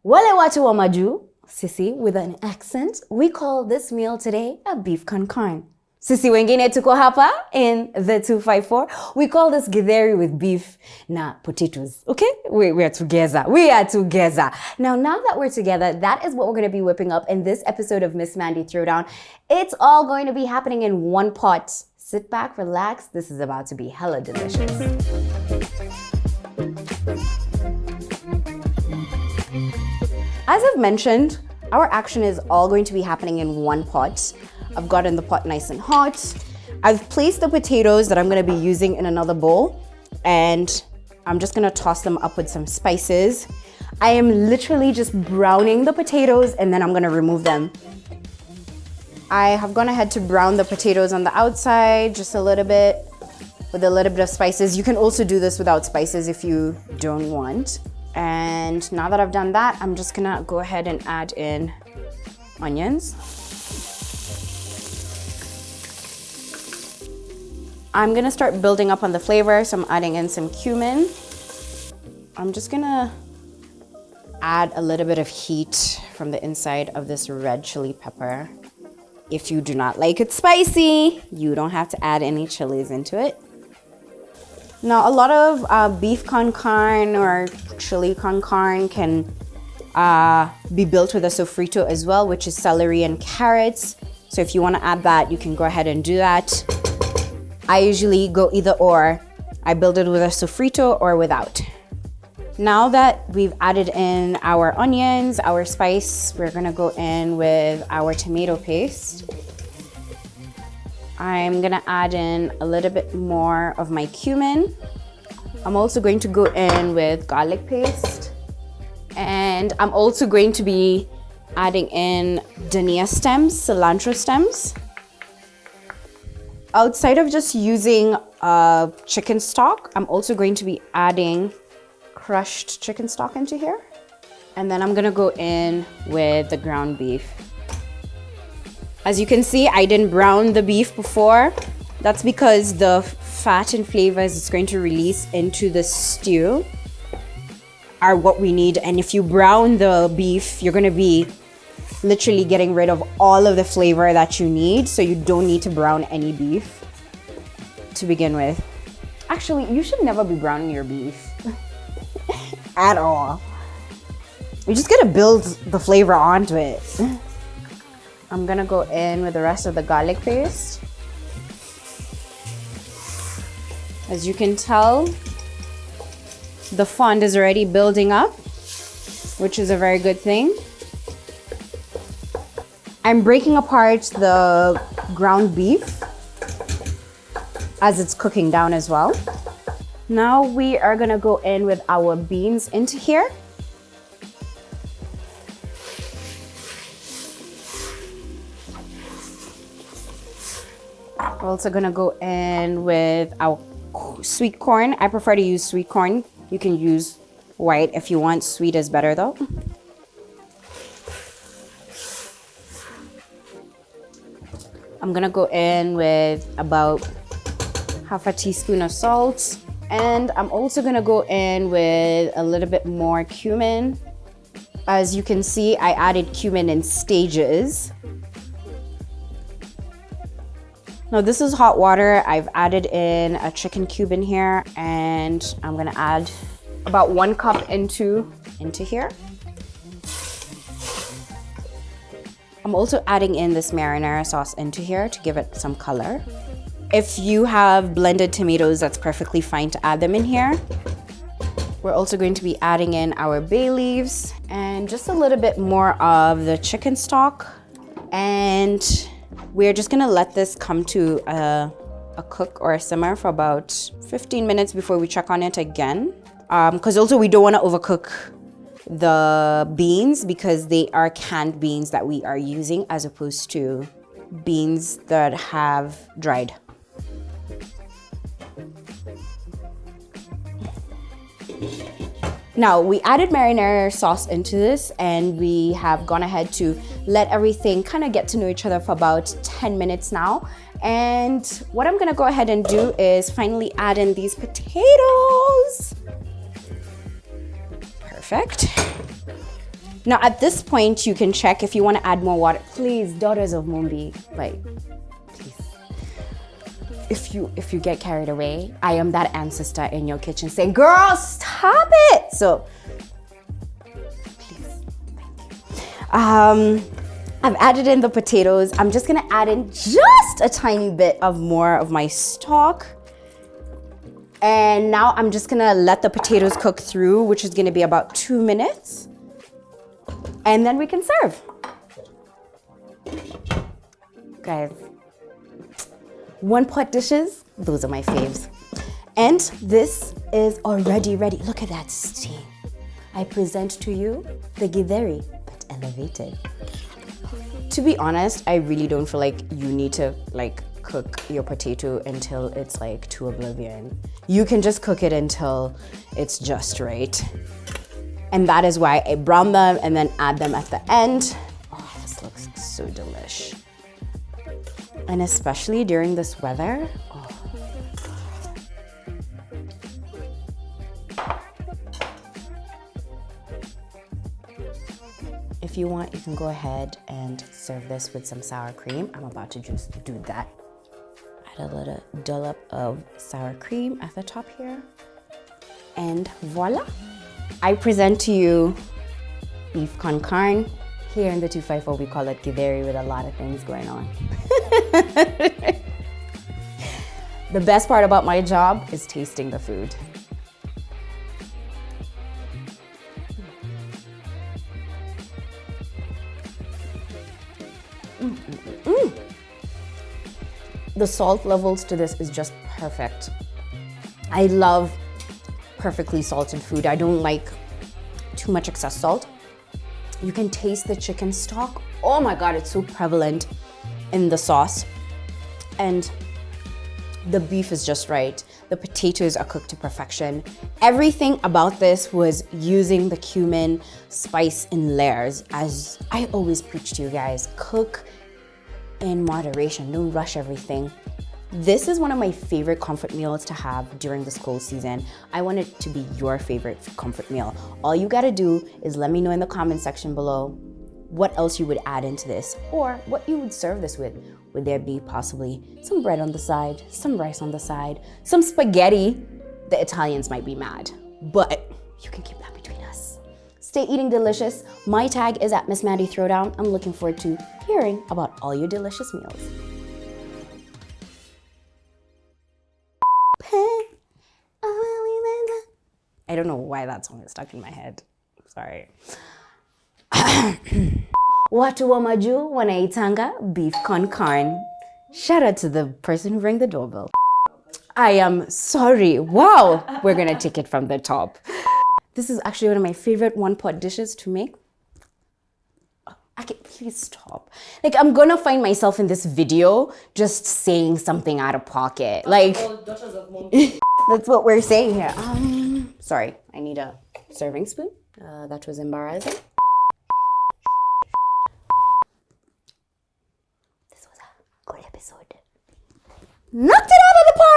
Wale watu wa maju, sisi with an accent, we call this meal today a beef con carne. Sisi wengine tuko hapa in the 254. We call this githeri with beef na potatoes. Okay? We are together. We are together. Now that we're together, that is what we're going to be whipping up in this episode of Miss Mandi Throwdown. It's all going to be happening in one pot. Sit back, relax. This is about to be hella delicious. As I've mentioned, our action is all going to be happening in one pot. I've gotten the pot nice and hot. I've placed the potatoes that I'm gonna be using in another bowl, and I'm just gonna toss them up with some spices. I am literally just browning the potatoes and then I'm gonna remove them. I have gone ahead to brown the potatoes on the outside just a little bit with a little bit of spices. You can also do this without spices if you don't want. And now that I've done that, I'm just gonna go ahead and add in onions. I'm gonna start building up on the flavor, so I'm adding in some cumin. I'm just gonna add a little bit of heat from the inside of this red chili pepper. If you do not like it spicy, you don't have to add any chilies into it. Now, a lot of beef con carne or chili con carne can be built with a sofrito as well, which is celery and carrots. So if you want to add that, you can go ahead and do that. I usually go either or. I build it with a sofrito or without. Now that we've added in our onions, our spice, we're gonna go in with our tomato paste. I'm gonna add in a little bit more of my cumin. I'm also going to go in with garlic paste. And I'm also going to be adding in dania stems, cilantro stems. Outside of just using chicken stock, I'm also going to be adding crushed chicken stock into here. And then I'm gonna go in with the ground beef. As you can see, I didn't brown the beef before. That's because the fat and flavors it's going to release into the stew are what we need. And if you brown the beef, you're gonna be literally getting rid of all of the flavor that you need. So you don't need to brown any beef to begin with. Actually, you should never be browning your beef at all. You just gotta build the flavor onto it. I'm gonna go in with the rest of the garlic paste. As you can tell, the fond is already building up, which is a very good thing. I'm breaking apart the ground beef as it's cooking down as well. Now we are gonna go in with our beans into here. We're also gonna go in with our sweet corn. I prefer to use sweet corn. You can use white if you want. Sweet is better though. I'm gonna go in with about half a teaspoon of salt. And I'm also gonna go in with a little bit more cumin. As you can see, I added cumin in stages. Now this is hot water. I've added in a chicken cube in here, and I'm gonna add about 1 cup into here. I'm also adding in this marinara sauce into here to give it some color. If you have blended tomatoes, that's perfectly fine to add them in here. We're also going to be adding in our bay leaves and just a little bit more of the chicken stock. And we're just gonna let this come to a cook or a simmer for about 15 minutes before we check on it again. Because also we don't wanna overcook the beans because they are canned beans that we are using as opposed to beans that have dried. Now we added marinara sauce into this, and we have gone ahead to let everything kind of get to know each other for about 10 minutes now. And what I'm gonna go ahead and do is finally add in these potatoes. Perfect. Now at this point, you can check if you want to add more water. Please, daughters of Mumbi, like, please. If you get carried away, I am that ancestor in your kitchen saying, girl, stop it. So, please, thank you. I've added in the potatoes. I'm just gonna add in just a tiny bit of more of my stock. And now I'm just gonna let the potatoes cook through, which is gonna be about 2 minutes. And then we can serve. Guys, one pot dishes, those are my faves. And this is already ready. Look at that steam. I present to you the GITHERI, but elevated. To be honest, I really don't feel like you need to like cook your potato until it's like to oblivion. You can just cook it until it's just right. And that is why I brown them and then add them at the end. Oh, this looks so delish. And especially during this weather. Oh. If you want, you can go ahead and serve this with some sour cream. I'm about to just do that. Add a little dollop of sour cream at the top here. And voila. I present to you beef con carne. Here in the 254, we call it GITHERI with a lot of things going on. The best part about my job is tasting the food. The salt levels to this is just perfect. I love perfectly salted food. I don't like too much excess salt. You can taste the chicken stock. Oh my God, it's so prevalent in the sauce. And the beef is just right. The potatoes are cooked to perfection. Everything about this was using the cumin spice in layers. As I always preach to you guys, cook in moderation, don't rush everything. This is one of my favorite comfort meals to have during this cold season. I want it to be your favorite comfort meal. All you gotta do is let me know in the comment section below what else you would add into this or what you would serve this with. Would there be possibly some bread on the side, some rice on the side, some spaghetti? The Italians might be mad, but you can keep that between us. Stay eating delicious. My tag is at Miss Mandi Throwdown. I'm looking forward to hearing about all your delicious meals. I don't know why that song is stuck in my head. Sorry. Watu wa maju wanaitanga beef con carne. Shout out to the person who rang the doorbell. I am sorry. Wow. We're gonna take it from the top. This is actually one of my favorite one-pot dishes to make. Please stop. Like, I'm gonna find myself in this video just saying something out of pocket. Like, that's what we're saying here. Sorry, I need a serving spoon. That was embarrassing. This was a good episode. Knocked it out of the park!